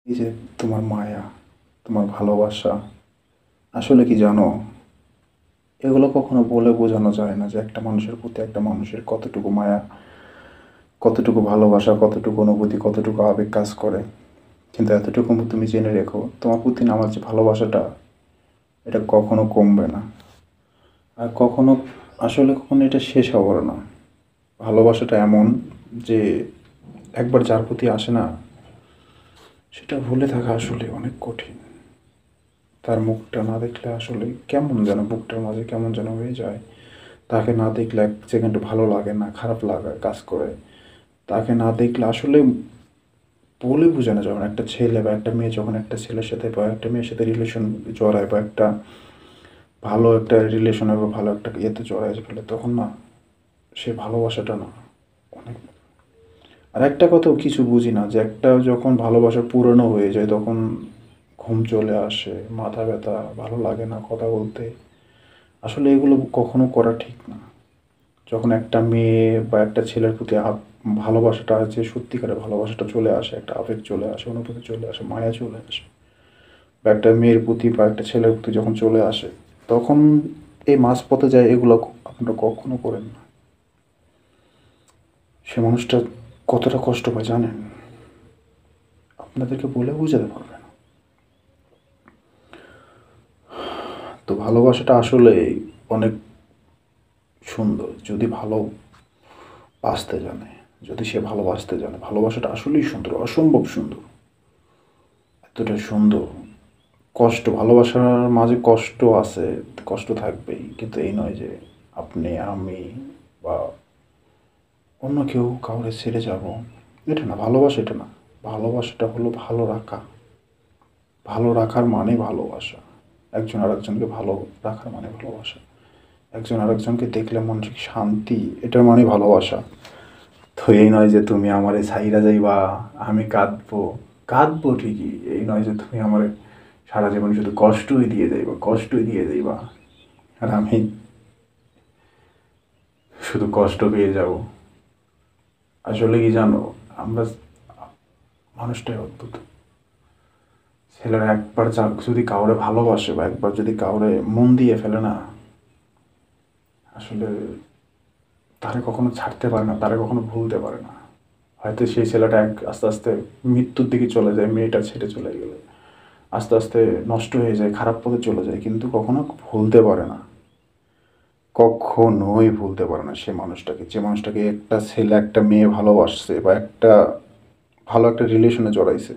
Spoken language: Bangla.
এই যে তোমার মায়া, তোমার ভালোবাসা, আসলে কি জানো, এগুলো কখনো বলে বোঝানো যায় না যে একটা মানুষের প্রতি একটা মানুষের কতটুকু মায়া, কতটুকু ভালোবাসা, কতটুকু অনুভূতি, কতটুকু আবেগ কাজ করে। কিন্তু এতটুকু তুমি জেনে রেখো, তোমার প্রতি না আমার যে ভালোবাসাটা, এটা কখনো কমবে না। আর কখনো, আসলে কখনো এটা শেষ হবে না। ভালোবাসাটা এমন যে একবার যার প্রতি আসে না, সেটা ভুলে থাকা আসলে অনেক কঠিন। তার মুখটা না দেখলে আসলে কেমন যেন বুকটার মাঝে কেমন যেন হয়ে যায়। তাকে না দেখলে এক সেকেন্ড ভালো লাগে না, খারাপ লাগা কাজ করে। তাকে না দেখলে আসলে বলে বোঝানো যাবে না। একটা ছেলে বা একটা মেয়ে যখন একটা ছেলের সাথে বা একটা মেয়ের সাথে রিলেশন জড়ায়, বা একটা ভালো একটা রিলেশনে বা ভালো একটা ইয়েতে জড়ায় ফেলে, তখন না সে ভালোবাসাটা না অনেক। আর একটা কথাও কিছু বুঝি না, যে একটা যখন ভালোবাসা পুরনো হয়ে যায় তখন ঘুম চলে আসে, মাথা ব্যথা, ভালো লাগে না কথা বলতে। আসলে এগুলো কখনো করা ঠিক না। যখন একটা মেয়ে বা একটা ছেলের প্রতি ভালোবাসাটা আছে, সত্যিকারের ভালোবাসাটা চলে আসে, একটা আবেগ চলে আসে, অনুভূতি চলে আসে, মায়া চলে আসে, বা একটা মেয়ের প্রতি বা একটা ছেলের প্রতি যখন চলে আসে, তখন এই মাঝপথে যায় এগুলো আপনারা কখনো করেন না। সে মানুষটা কতটা কষ্ট পায় জানেন? আপনাদেরকে বলে বোঝাতে পারবে না। তো ভালোবাসাটা আসলে অনেক সুন্দর, যদি ভালো বাসতে জানে, যদি সে ভালোবাসতে জানে। ভালোবাসাটা আসলেই সুন্দর, অসম্ভব সুন্দর, এতটা সুন্দর। কষ্ট, ভালোবাসার মাঝে কষ্ট আছে, কষ্ট থাকবেই, কিন্তু এই নয় যে আপনি, আমি বা অন্য কেউ কাউরে ছেড়ে যাব, এটা না ভালোবাসা। এটা না ভালোবাসাটা হলো ভালো রাখা। ভালো রাখার মানে ভালোবাসা। একজন আরেকজনকে ভালো রাখার মানে ভালোবাসা। একজন আরেকজনকে দেখলে মানসিক শান্তি, এটার মানে ভালোবাসা। তো এই নয় যে তুমি আমারে ছাইরা যাইবা, আমি কাঁদবো। কাঁদবো ঠিকই, এই নয় যে তুমি আমারে সারা জীবন শুধু কষ্টই দিয়ে যাইবা, কষ্টই দিয়ে যাইবা, আর আমি শুধু কষ্ট পেয়ে যাব। আসলে কি জানো, আমরা মানুষটাই অদ্ভুত। ছেলেরা একবার যদি কাউরে ভালোবাসে বা একবার যদি কাউরে মন দিয়ে ফেলে না, আসলে তারে কখনো ছাড়তে পারে না, তারে কখনো ভুলতে পারে না। হয়তো সেই ছেলেটা আস্তে আস্তে মৃত্যুর দিকে চলে যায়, মেয়েটা ছেড়ে চলে গেলে আস্তে আস্তে নষ্ট হয়ে যায়, খারাপ পথে চলে যায়, কিন্তু কখনো ভুলতে পারে না। কখনোই ভুলতে পারে না সে মানুষটাকে, যে মানুষটাকে একটা ছেলে একটা মেয়ে ভালোবাসছে বা একটা ভালো একটা রিলেশনে জড়াইছে।